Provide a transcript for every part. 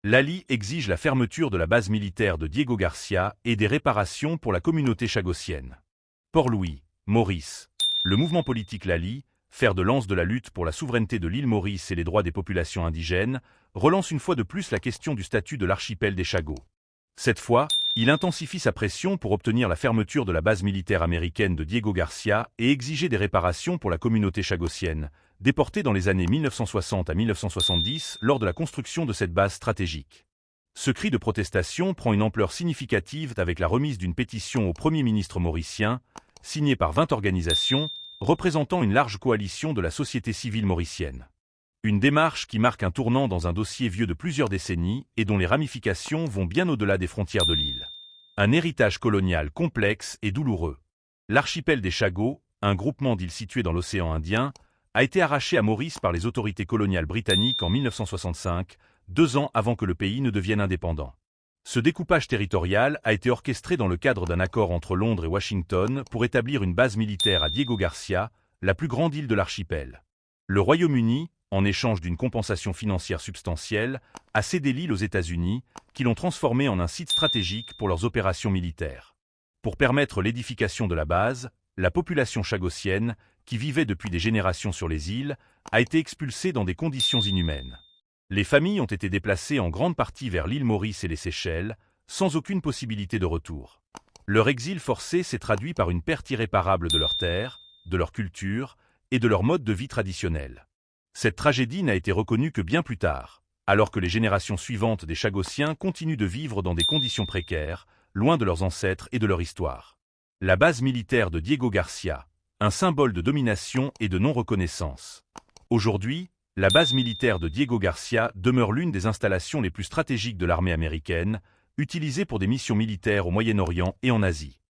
Lali exige la fermeture de la base militaire de Diego Garcia et des réparations pour la communauté chagossienne. Port-Louis, Maurice. Le mouvement politique Lali, fer de lance de la lutte pour la souveraineté de l'île Maurice et les droits des populations indigènes, relance une fois de plus la question du statut de l'archipel des Chagos. Cette fois, il intensifie sa pression pour obtenir la fermeture de la base militaire américaine de Diego Garcia et exiger des réparations pour la communauté chagossienne, déportée dans les années 1960 à 1970 lors de la construction de cette base stratégique. Ce cri de protestation prend une ampleur significative avec la remise d'une pétition au Premier ministre mauricien, signée par 20 organisations, représentant une large coalition de la société civile mauricienne. Une démarche qui marque un tournant dans un dossier vieux de plusieurs décennies et dont les ramifications vont bien au-delà des frontières de l'île. Un héritage colonial complexe et douloureux. L'archipel des Chagos, un groupement d'îles situées dans l'océan Indien, a été arraché à Maurice par les autorités coloniales britanniques en 1965, 2 ans avant que le pays ne devienne indépendant. Ce découpage territorial a été orchestré dans le cadre d'un accord entre Londres et Washington pour établir une base militaire à Diego Garcia, la plus grande île de l'archipel. Le Royaume-Uni, en échange d'une compensation financière substantielle, a cédé l'île aux États-Unis, qui l'ont transformée en un site stratégique pour leurs opérations militaires. Pour permettre l'édification de la base, la population chagossienne, qui vivait depuis des générations sur les îles, a été expulsée dans des conditions inhumaines. Les familles ont été déplacées en grande partie vers l'île Maurice et les Seychelles, sans aucune possibilité de retour. Leur exil forcé s'est traduit par une perte irréparable de leurs terres, de leur culture et de leur mode de vie traditionnel. Cette tragédie n'a été reconnue que bien plus tard, alors que les générations suivantes des Chagossiens continuent de vivre dans des conditions précaires, loin de leurs ancêtres et de leur histoire. La base militaire de Diego Garcia, un symbole de domination et de non-reconnaissance. Aujourd'hui, la base militaire de Diego Garcia demeure l'une des installations les plus stratégiques de l'armée américaine, utilisée pour des missions militaires au Moyen-Orient et en Asie.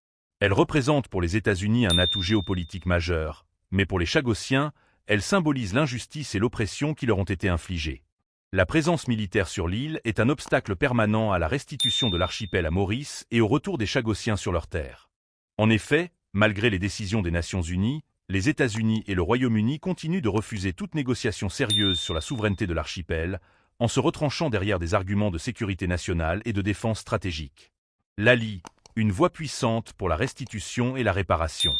Elle représente pour les États-Unis un atout géopolitique majeur, mais pour les Chagossiens, elle symbolise l'injustice et l'oppression qui leur ont été infligées. La présence militaire sur l'île est un obstacle permanent à la restitution de l'archipel à Maurice et au retour des Chagossiens sur leurs terres. En effet, malgré les décisions des Nations Unies, les États-Unis et le Royaume-Uni continuent de refuser toute négociation sérieuse sur la souveraineté de l'archipel, en se retranchant derrière des arguments de sécurité nationale et de défense stratégique. Lali, une voix puissante pour la restitution et la réparation.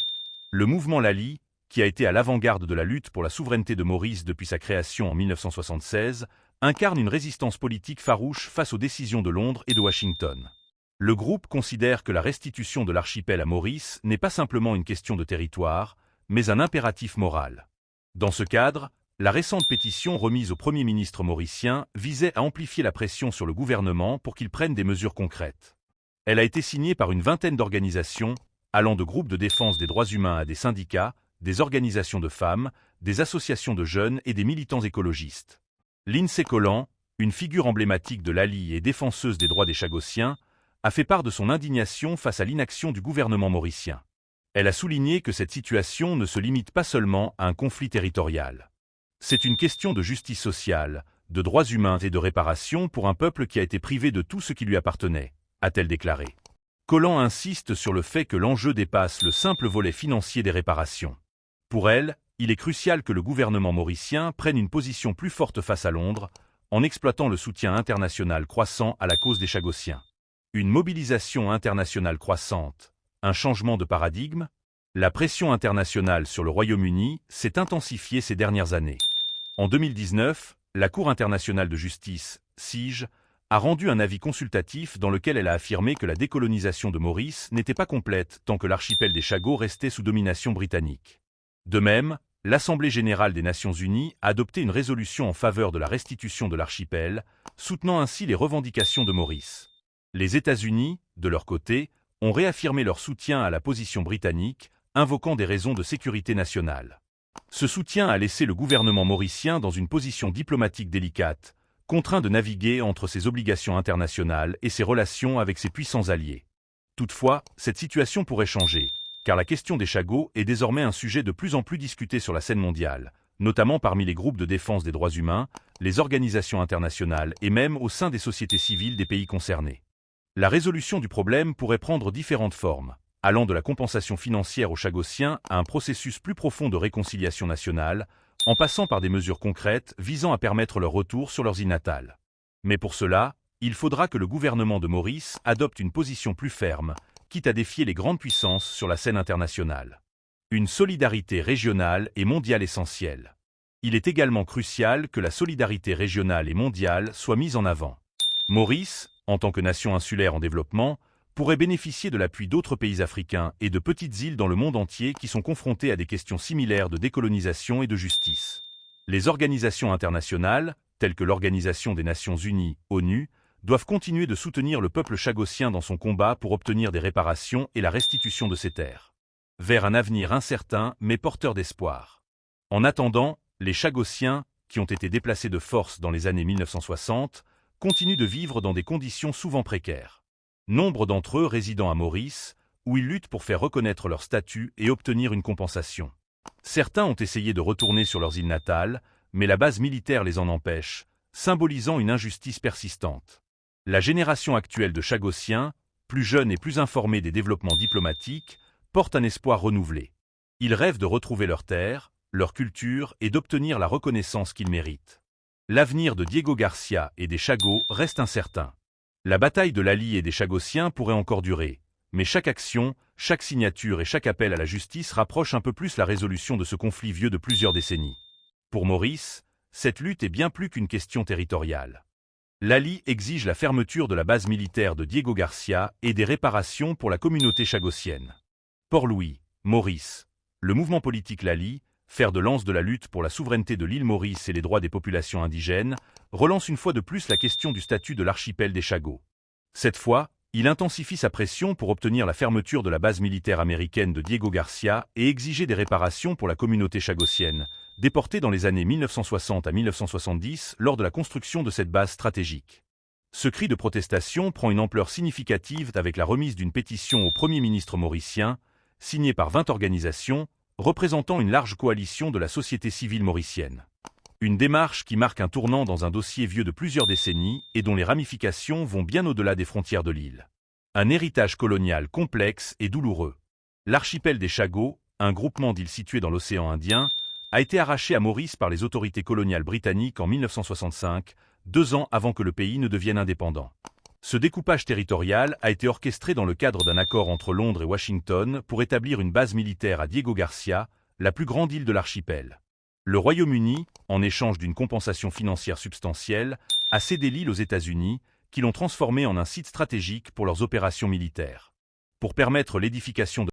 Le mouvement Lali, qui a été à l'avant-garde de la lutte pour la souveraineté de Maurice depuis sa création en 1976, incarne une résistance politique farouche face aux décisions de Londres et de Washington. Le groupe considère que la restitution de l'archipel à Maurice n'est pas simplement une question de territoire, mais un impératif moral. Dans ce cadre, la récente pétition remise au Premier ministre mauricien visait à amplifier la pression sur le gouvernement pour qu'il prenne des mesures concrètes. Elle a été signée par une vingtaine d'organisations, allant de groupes de défense des droits humains à des syndicats, des organisations de femmes, des associations de jeunes et des militants écologistes. Lindsay Collant, une figure emblématique de Lali et défenseuse des droits des Chagossiens, a fait part de son indignation face à l'inaction du gouvernement mauricien. Elle a souligné que cette situation ne se limite pas seulement à un conflit territorial. C'est une question de justice sociale, de droits humains et de réparation pour un peuple qui a été privé de tout ce qui lui appartenait, a-t-elle déclaré. Collant insiste sur le fait que l'enjeu dépasse le simple volet financier des réparations. Pour elle, il est crucial que le gouvernement mauricien prenne une position plus forte face à Londres, en exploitant le soutien international croissant à la cause des Chagossiens. Une mobilisation internationale croissante, un changement de paradigme, la pression internationale sur le Royaume-Uni s'est intensifiée ces dernières années. En 2019, la Cour internationale de justice, CIJ, a rendu un avis consultatif dans lequel elle a affirmé que la décolonisation de Maurice n'était pas complète tant que l'archipel des Chagos restait sous domination britannique. De même, l'Assemblée générale des Nations unies a adopté une résolution en faveur de la restitution de l'archipel, soutenant ainsi les revendications de Maurice. Les États-Unis, de leur côté, ont réaffirmé leur soutien à la position britannique, invoquant des raisons de sécurité nationale. Ce soutien a laissé le gouvernement mauricien dans une position diplomatique délicate, contraint de naviguer entre ses obligations internationales et ses relations avec ses puissants alliés. Toutefois, cette situation pourrait changer, car la question des Chagos est désormais un sujet de plus en plus discuté sur la scène mondiale, notamment parmi les groupes de défense des droits humains, les organisations internationales et même au sein des sociétés civiles des pays concernés. La résolution du problème pourrait prendre différentes formes, allant de la compensation financière aux Chagossiens à un processus plus profond de réconciliation nationale, en passant par des mesures concrètes visant à permettre leur retour sur leurs îles natales. Mais pour cela, il faudra que le gouvernement de Maurice adopte une position plus ferme, quitte à défier les grandes puissances sur la scène internationale. Une solidarité régionale et mondiale essentielle. Il est également crucial que la solidarité régionale et mondiale soit mise en avant. Maurice, en tant que nation insulaire en développement, pourrait bénéficier de l'appui d'autres pays africains et de petites îles dans le monde entier qui sont confrontées à des questions similaires de décolonisation et de justice. Les organisations internationales, telles que l'Organisation des Nations Unies, ONU, doivent continuer de soutenir le peuple chagossien dans son combat pour obtenir des réparations et la restitution de ses terres. Vers un avenir incertain mais porteur d'espoir. En attendant, les Chagossiens, qui ont été déplacés de force dans les années 1960, continuent de vivre dans des conditions souvent précaires. Nombre d'entre eux résidant à Maurice, où ils luttent pour faire reconnaître leur statut et obtenir une compensation. Certains ont essayé de retourner sur leurs îles natales, mais la base militaire les en empêche, symbolisant une injustice persistante. La génération actuelle de Chagossiens, plus jeune et plus informée des développements diplomatiques, porte un espoir renouvelé. Ils rêvent de retrouver leurs terres, leur culture et d'obtenir la reconnaissance qu'ils méritent. L'avenir de Diego Garcia et des Chagos reste incertain. La bataille de Lali et des Chagossiens pourrait encore durer, mais chaque action, chaque signature et chaque appel à la justice rapproche un peu plus la résolution de ce conflit vieux de plusieurs décennies. Pour Maurice, cette lutte est bien plus qu'une question territoriale. Lali exige la fermeture de la base militaire de Diego Garcia et des réparations pour la communauté chagossienne. Port-Louis, Maurice. Le mouvement politique Lali, fer de lance de la lutte pour la souveraineté de l'île Maurice et les droits des populations indigènes, relance une fois de plus la question du statut de l'archipel des Chagos. Cette fois, il intensifie sa pression pour obtenir la fermeture de la base militaire américaine de Diego Garcia et exiger des réparations pour la communauté chagossienne, déportée dans les années 1960 à 1970 lors de la construction de cette base stratégique. Ce cri de protestation prend une ampleur significative avec la remise d'une pétition au Premier ministre mauricien, signée par 20 organisations, représentant une large coalition de la société civile mauricienne. Une démarche qui marque un tournant dans un dossier vieux de plusieurs décennies et dont les ramifications vont bien au-delà des frontières de l'île. Un héritage colonial complexe et douloureux. L'archipel des Chagos, un groupement d'îles situées dans l'océan Indien, a été arraché à Maurice par les autorités coloniales britanniques en 1965, 2 ans avant que le pays ne devienne indépendant. Ce découpage territorial a été orchestré dans le cadre d'un accord entre Londres et Washington pour établir une base militaire à Diego Garcia, la plus grande île de l'archipel. Le Royaume-Uni, en échange d'une compensation financière substantielle, a cédé l'île aux États-Unis, qui l'ont transformée en un site stratégique pour leurs opérations militaires. Pour permettre l'édification de